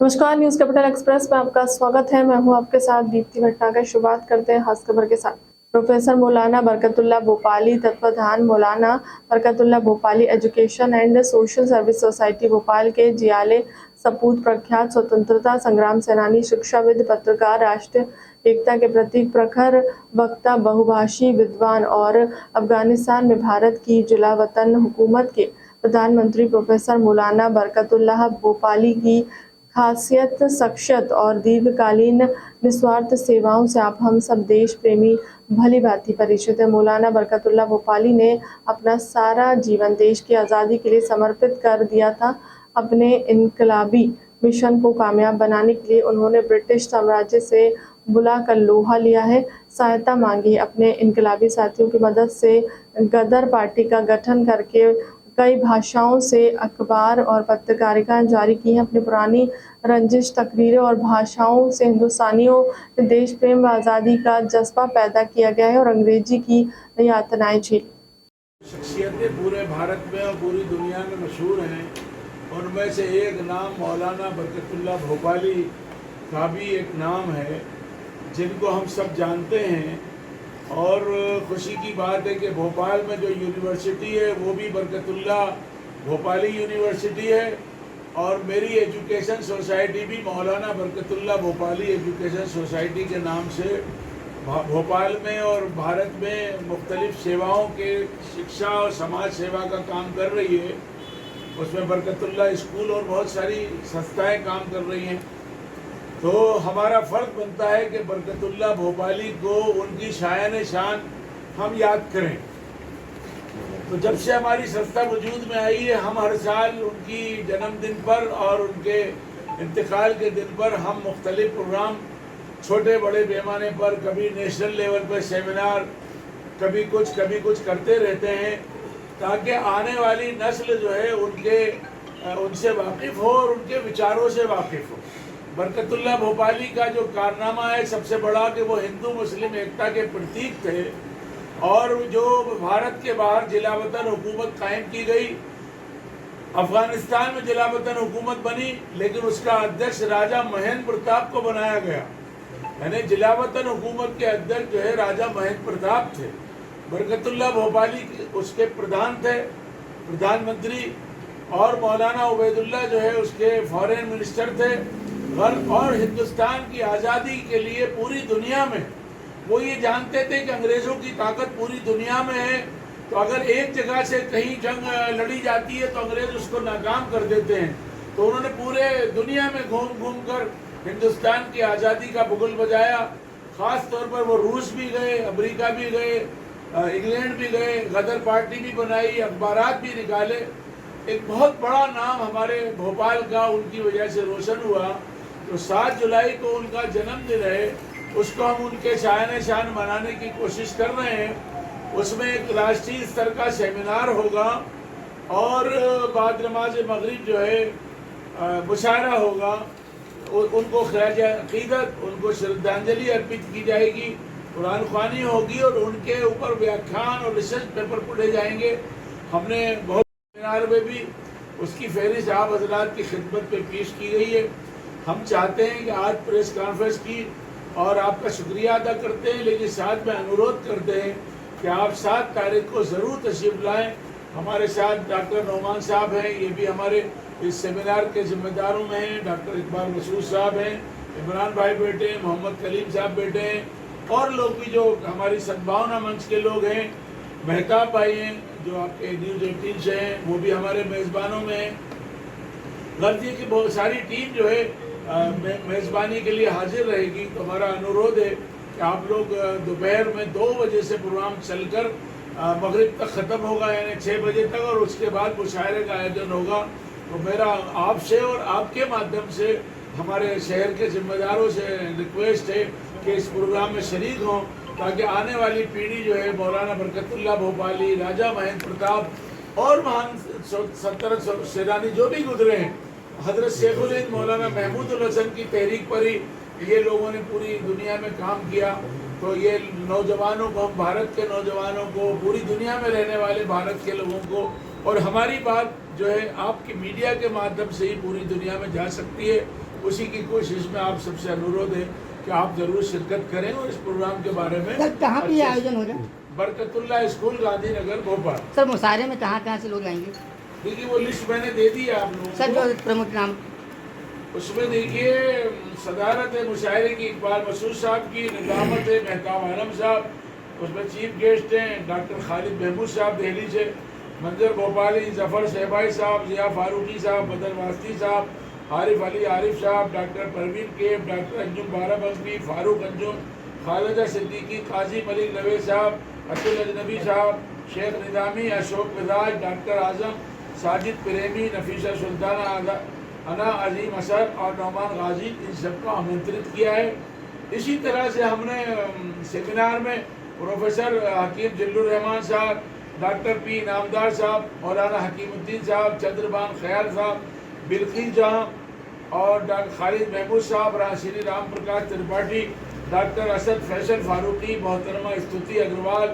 नमस्कार, news capital express में आपका स्वागत है। मैं हूं आपके साथ दीप्ति भटनागर। शुरुआत करते हैं खास खबर के साथ। प्रोफेसर मौलाना बरकतुल्लाह भोपाली तत्वाधान मौलाना Barkatullah Bhopali education and social service society Bhopal के जियाले सपूत प्रख्यात स्वतंत्रता संग्राम सेनानी, शिक्षाविद, पत्रकार, राष्ट्र एकता के प्रतीक, प्रखर वक्ता, बहुभाषी विद्वान और अफगानिस्तान में भारत की जुलावतन हुकूमत के प्रधानमंत्री प्रोफेसर मौलाना बरकतुल्लाह भोपाली की खासियत, शख्सियत और दीर्घकालीन निस्वार्थ सेवाओं से आप हम सब देश प्रेमी भली भांति परिचित है। मौलाना बरकतुल्लाह भोपाली ने अपना सारा जीवन देश की आज़ादी के लिए समर्पित कर दिया था। अपने इनकलाबी मिशन को कामयाब बनाने के लिए उन्होंने ब्रिटिश साम्राज्य से बुलाकर लोहा लिया है, सहायता मांगी। अपने इनकलाबी साथियों की मदद से गदर पार्टी का गठन करके कई भाषाओं से अखबार और पत्रकारिताएं जारी की हैं। अपनी पुरानी रंजिश, तकरीरें और भाषाओं से हिंदुस्तानियों में देश प्रेम व आज़ादी का जज्बा पैदा किया गया है और अंग्रेजी की यातनाएं झेली। शख्सियतें पूरे भारत में और पूरी दुनिया में मशहूर हैं। उनमें से एक नाम मौलाना बरकतुल्लाह भोपाली का भी एक नाम है, जिनको हम सब जानते हैं। और खुशी की बात है कि भोपाल में जो यूनिवर्सिटी है वो भी बरकतुल्लाह भोपाली यूनिवर्सिटी है, और मेरी एजुकेशन सोसाइटी भी मौलाना बरकतुल्लाह भोपाली एजुकेशन सोसाइटी के नाम से भोपाल में और भारत में मुख्तलिफ सेवाओं के शिक्षा और समाज सेवा का काम कर रही है। उसमें बरकतुल्लाह स्कूल और बहुत सारी संस्थाएं काम कर रही हैं। तो हमारा फ़र्ज बनता है कि बरकतुल्लाह भोपाली को उनकी शायान शान हम याद करें। तो जब से हमारी संस्था वजूद में आई है, हम हर साल उनकी जन्मदिन पर और उनके इंतकाल के दिन पर हम मुख्तलिफ प्रोग्राम छोटे बड़े पैमाने पर, कभी नेशनल लेवल पर सेमिनार, कभी कुछ करते रहते हैं, ताकि आने वाली नस्ल जो है उनसे वाकिफ़ हो और उनके विचारों से वाकिफ़ हो। बरकतुल्लाह भोपाली का जो कारनामा है सबसे बड़ा कि वो हिंदू मुस्लिम एकता के प्रतीक थे, और जो भारत के बाहर जिलावतन हुकूमत कायम की गई, अफगानिस्तान में जिलावतन हुकूमत बनी, लेकिन उसका अध्यक्ष राजा महेंद्र प्रताप को बनाया गया। यानी जिलावतन हुकूमत के अध्यक्ष जो है राजा महेंद्र प्रताप थे। बरकतुल्लाह भोपाली उसके प्रधान थे, प्रधानमंत्री, और मौलाना उबैदुल्लाह जो है उसके फॉरेन मिनिस्टर थे। और हिंदुस्तान की आज़ादी के लिए पूरी दुनिया में वो ये जानते थे कि अंग्रेज़ों की ताकत पूरी दुनिया में है, तो अगर एक जगह से कहीं जंग लड़ी जाती है तो अंग्रेज़ उसको नाकाम कर देते हैं। तो उन्होंने पूरे दुनिया में घूम कर हिंदुस्तान की आज़ादी का बुगल बजाया। ख़ास तौर पर वो रूस भी गए, अमेरिका भी गए, इंग्लैंड भी गए, गदर पार्टी भी बनाई, अखबारात भी निकाले। एक बहुत बड़ा नाम हमारे भोपाल का उनकी वजह से रोशन हुआ। तो 7 जुलाई को उनका जन्मदिन है, उसको हम उनके शायान शान मनाने की कोशिश कर रहे हैं। उसमें एक राष्ट्रीय स्तर का सेमिनार होगा, और बाद नमाज मगरिब जो है मुशायरा होगा। उनको खराज अक़ीदत, उनको श्रद्धांजलि अर्पित की जाएगी, कुरान ख़्वानी होगी, और उनके ऊपर व्याख्यान और रिसर्च पेपर पढ़े जाएंगे। हमने बहुत सेमिनार में भी उसकी फहरिस्त आप हज़रात की खिदमत पे पेश की गई है। हम चाहते हैं कि आज प्रेस कॉन्फ्रेंस की और आपका शुक्रिया अदा करते हैं, लेकिन साथ में अनुरोध करते हैं कि आप 7 तारीख को ज़रूर तशरीफ़ लाएँ। हमारे साथ डॉक्टर नौमान साहब हैं, ये भी हमारे इस सेमिनार के ज़िम्मेदारों में हैं। डॉक्टर इकबाल मसूद साहब हैं, इमरान भाई बैठे हैं, मोहम्मद कलीम साहब बैठे हैं, और लोग भी जो हमारी सद्भावना मंच के लोग हैं। महताब भाई हैं जो आपके न्यूज़ 18 से हैं, वो भी हमारे मेज़बानों में हैं। गलती की बहुत सारी टीम जो है मेज़बानी के लिए हाजिर रहेगी। तो हमारा अनुरोध है कि आप लोग दोपहर में 2 बजे से प्रोग्राम चलकर मगरिब तक ख़त्म होगा, यानी 6 बजे तक, और उसके बाद मुशायरे का आयोजन होगा। तो मेरा आपसे और आपके माध्यम से हमारे शहर के ज़िम्मेदारों से रिक्वेस्ट है कि इस प्रोग्राम में शरीक हों, ताकि आने वाली पीढ़ी जो है मौलाना बरकतुल्लाह भोपाली, राजा महेंद्र प्रताप और महान सल्तनत सेनानी जो भी गुजरे हैं, हज़रत शेखुल हिंद मौलाना महमूदुल हसन की तहरीक पर ही ये लोगों ने पूरी दुनिया में काम किया। तो ये नौजवानों को, हम भारत के नौजवानों को, पूरी दुनिया में रहने वाले भारत के लोगों को اور ہماری بات جو ہے آپ کی میڈیا کے مادھیم سے ہی پوری دنیا میں جا سکتی ہے. اسی کی کوشش میں آپ سب سے انورودھ ہے کہ آپ ضرور شرکت کریں اور اس پروگرام کے بارے میں. سر کہاں پہ یہ آیوجن ہو رہا ہے؟ برکت اللہ اسکول گاندھی نگر بھوپال. سر مشاعرے میں کہاں سے لوگ آئیں گے؟ دیکھیے وہ لسٹ میں نے دے دی ہے آپ لوگوں سر کو. جو پرموٹ نام اس میں دیکھیے صدارت ہے مشاعرے کی اقبال مسعود صاحب کی، نظامت ہے مہتاب عالم صاحب، اس میں چیف گیسٹ ہیں ڈاکٹر خالد محمود صاحب دہلی سے، منظر بھوپالی، ظفر شہبائی صاحب، ضیاء فاروقی صاحب، بدر واسطی صاحب، عارف علی عارف صاحب، ڈاکٹر پروین کیب، ڈاکٹر انجم بارہ بنگی، فاروق انجم، خالدہ صدیقی، قاضی ملک نوید صاحب، عبد الاجنبی صاحب، شیخ نظامی، اشوک مزاج، ڈاکٹر اعظم، ساجد پریمی، نفیسہ سلطانہ، انا عظیم اثر اور نعمان غازی، ان سب کو آمنترت کیا ہے. اسی طرح سے ہم نے سیمینار میں پروفیسر حکیم جلو الرحمان صاحب، ڈاکٹر پی نامدار صاحب، مولانا حکیم الدین صاحب، چندربان خیال صاحب، بلقیس جہاں اور ڈاکٹر خالد محمود صاحب، شری رام پرکاش ترپاٹھی، ڈاکٹر اسد فیصل فاروقی، محترمہ استوتی اگروال،